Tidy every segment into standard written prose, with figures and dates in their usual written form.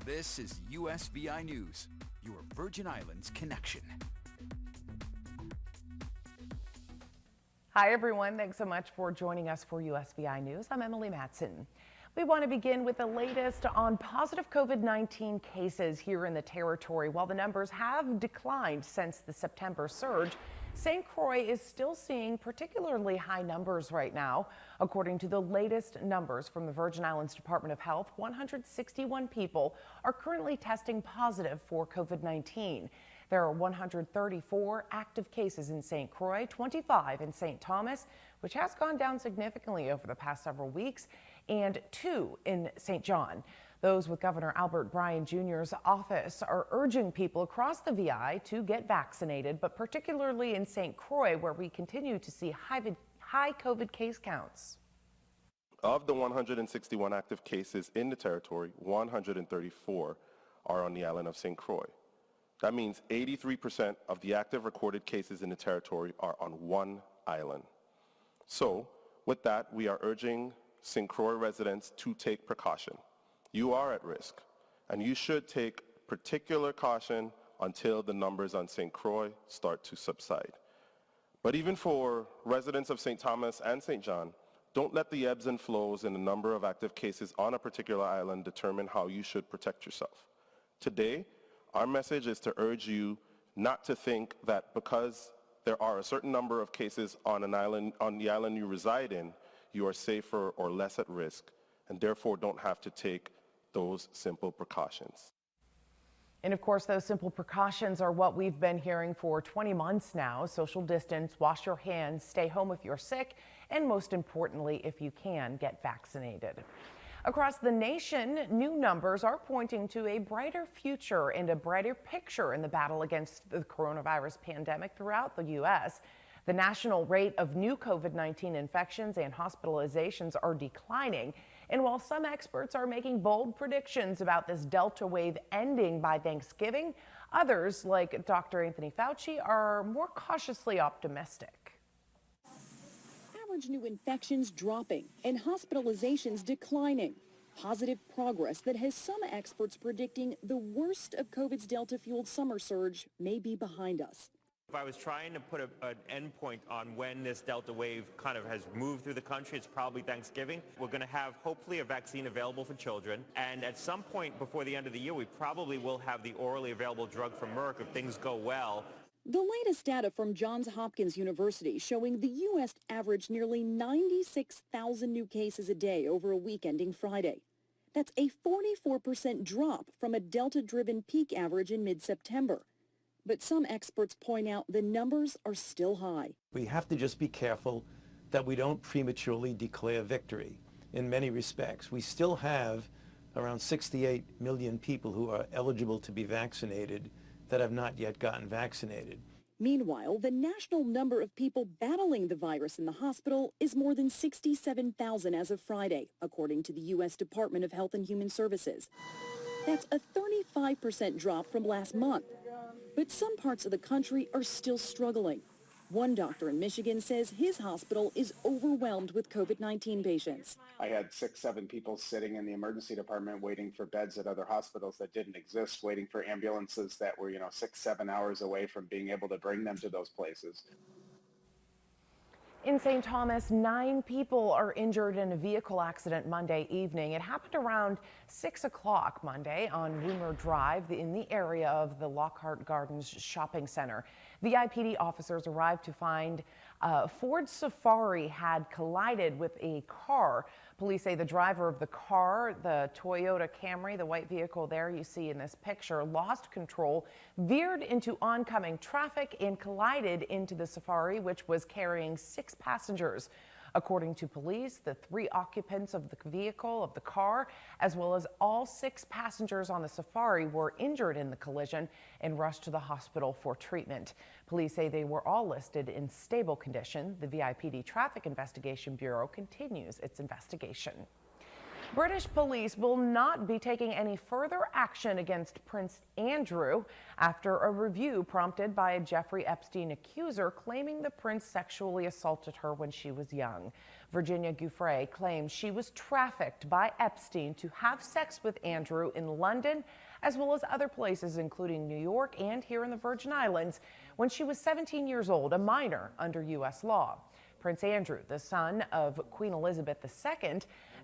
This is USVI News, your Virgin Islands connection. Hi everyone, thanks so much for joining us for USVI News. I'm Emily Matson. We want to begin with the latest on positive COVID-19 cases here in the territory. While the numbers have declined since the September surge, St. Croix is still seeing particularly high numbers right now. According to the latest numbers from the Virgin Islands Department of Health, 161 people are currently testing positive for COVID-19. There are 134 active cases in St. Croix, 25 in St. Thomas, which has gone down significantly over the past several weeks, and 2 in St. John. Those with Governor Albert Bryan Jr.'s office are urging people across the VI to get vaccinated, but particularly in St. Croix, where we continue to see high COVID case counts. Of the 161 active cases in the territory, 134 are on the island of St. Croix. That means 83% of the active recorded cases in the territory are on one island. So, with that, we are urging St. Croix residents to take precaution. You are at risk, and you should take particular caution until the numbers on St. Croix start to subside. But even for residents of St. Thomas and St. John, don't let the ebbs and flows in the number of active cases on a particular island determine how you should protect yourself. Today, our message is to urge you not to think that because there are a certain number of cases on an island, on the island you reside in, you are safer or less at risk, and therefore don't have to take those simple precautions. And of course, those simple precautions are what we've been hearing for 20 months now. Social distance, wash your hands, stay home if you're sick, and most importantly, if you can, get vaccinated. Across the nation, new numbers are pointing to a brighter future and a brighter picture in the battle against the coronavirus pandemic throughout the U.S. The national rate of new COVID-19 infections and hospitalizations are declining. And while some experts are making bold predictions about this Delta wave ending by Thanksgiving, others, like Dr. Anthony Fauci, are more cautiously optimistic. Average new infections dropping and hospitalizations declining. Positive progress that has some experts predicting the worst of COVID's Delta-fueled summer surge may be behind us. If I was trying to put an end point on when this Delta wave kind of has moved through the country, it's probably Thanksgiving. We're going to have hopefully a vaccine available for children. And at some point before the end of the year, we probably will have the orally available drug from Merck if things go well. The latest data from Johns Hopkins University showing the U.S. averaged nearly 96,000 new cases a day over a week ending Friday. That's a 44% drop from a Delta-driven peak average in mid-September. But some experts point out the numbers are still high. We have to just be careful that we don't prematurely declare victory in many respects. We still have around 68 million people who are eligible to be vaccinated that have not yet gotten vaccinated. Meanwhile, the national number of people battling the virus in the hospital is more than 67,000 as of Friday, according to the U.S. Department of Health and Human Services. That's a 35% drop from last month. But some parts of the country are still struggling. One doctor in Michigan says his hospital is overwhelmed with COVID-19 patients. I had 6, 7 people sitting in the emergency department waiting for beds at other hospitals that didn't exist, waiting for ambulances that were, 6, 7 hours away from being able to bring them to those places. In St. Thomas, 9 people are injured in a vehicle accident Monday evening. It happened around 6 o'clock Monday on Rumor Drive in the area of the Lockhart Gardens shopping center. VIPD officers arrived to find Ford Safari had collided with a car. Police say the driver of the car, the Toyota Camry, the white vehicle there you see in this picture, lost control, veered into oncoming traffic and collided into the Safari, which was carrying 6 passengers. According to police, the 3 occupants of the vehicle, of the car, as well as all 6 passengers on the Safari were injured in the collision and rushed to the hospital for treatment. Police say they were all listed in stable condition. The VIPD Traffic Investigation Bureau continues its investigation. British police will not be taking any further action against Prince Andrew after a review prompted by a Jeffrey Epstein accuser claiming the prince sexually assaulted her when she was young. Virginia Giuffre claims she was trafficked by Epstein to have sex with Andrew in London, as well as other places including New York and here in the Virgin Islands, when she was 17 years old, a minor under U.S. law. Prince Andrew, the son of Queen Elizabeth II,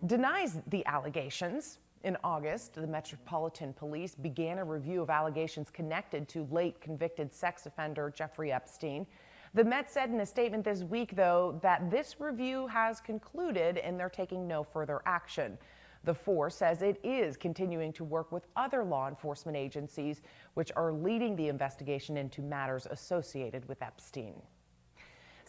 denies the allegations. In August, the Metropolitan Police began a review of allegations connected to late convicted sex offender Jeffrey Epstein. The Met said in a statement this week, though, that this review has concluded and they're taking no further action. The force says it is continuing to work with other law enforcement agencies, which are leading the investigation into matters associated with Epstein.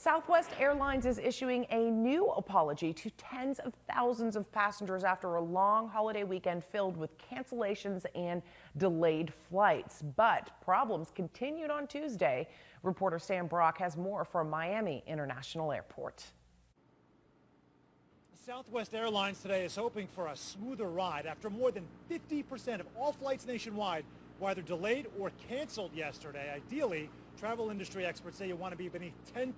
Southwest Airlines is issuing a new apology to tens of thousands of passengers after a long holiday weekend filled with cancellations and delayed flights. But problems continued on Tuesday. Reporter Sam Brock has more from Miami International Airport. Southwest Airlines today is hoping for a smoother ride after more than 50% of all flights nationwide were either delayed or canceled yesterday. Ideally, travel industry experts say you want to be beneath 10%.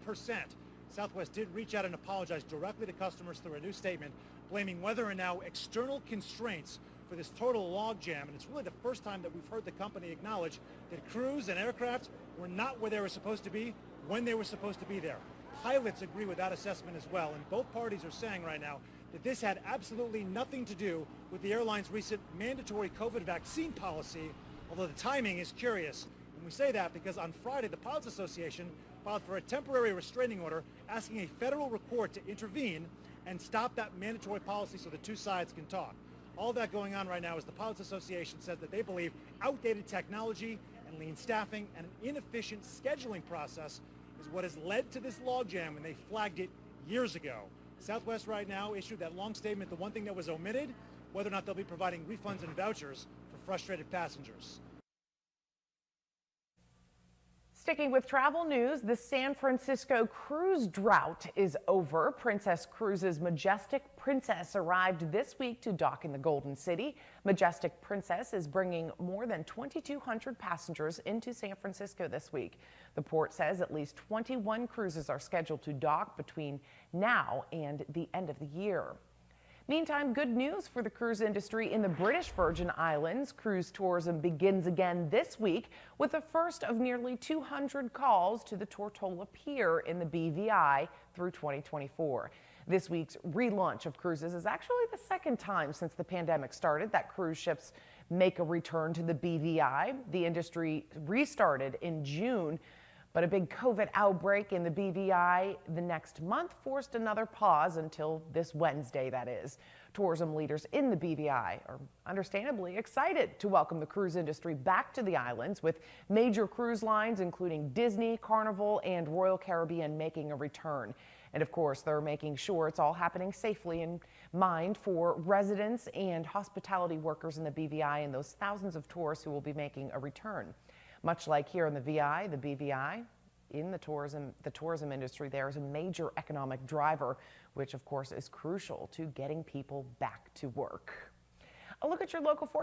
Southwest did reach out and apologize directly to customers through a new statement, blaming weather and now external constraints for this total logjam. And it's really the first time that we've heard the company acknowledge that crews and aircraft were not where they were supposed to be when they were supposed to be there. Pilots agree with that assessment as well, and both parties are saying right now that this had absolutely nothing to do with the airline's recent mandatory COVID vaccine policy, although the timing is curious. And we say that because on Friday, the Pilots Association filed for a temporary restraining order asking a federal court to intervene and stop that mandatory policy so the two sides can talk. All that going on right now is the Pilots Association says that they believe outdated technology and lean staffing and an inefficient scheduling process is what has led to this logjam, and they flagged it years ago. Southwest right now issued that long statement. The one thing that was omitted, whether or not they'll be providing refunds and vouchers for frustrated passengers. Sticking with travel news, the San Francisco cruise drought is over. Princess Cruises' Majestic Princess arrived this week to dock in the Golden City. Majestic Princess is bringing more than 2,200 passengers into San Francisco this week. The port says at least 21 cruises are scheduled to dock between now and the end of the year. Meantime, good news for the cruise industry in the British Virgin Islands. Cruise tourism begins again this week with the first of nearly 200 calls to the Tortola Pier in the BVI through 2024. This week's relaunch of cruises is actually the second time since the pandemic started that cruise ships make a return to the BVI. The industry restarted in June, but a big COVID outbreak in the BVI the next month forced another pause until this Wednesday, that is. Tourism leaders in the BVI are understandably excited to welcome the cruise industry back to the islands, with major cruise lines including Disney, Carnival, and Royal Caribbean making a return. And of course, they're making sure it's all happening safely in mind for residents and hospitality workers in the BVI and those thousands of tourists who will be making a return. Much like here in the VI, the BVI, in the tourism industry, there is a major economic driver, which of course is crucial to getting people back to work. A look at your local forecast.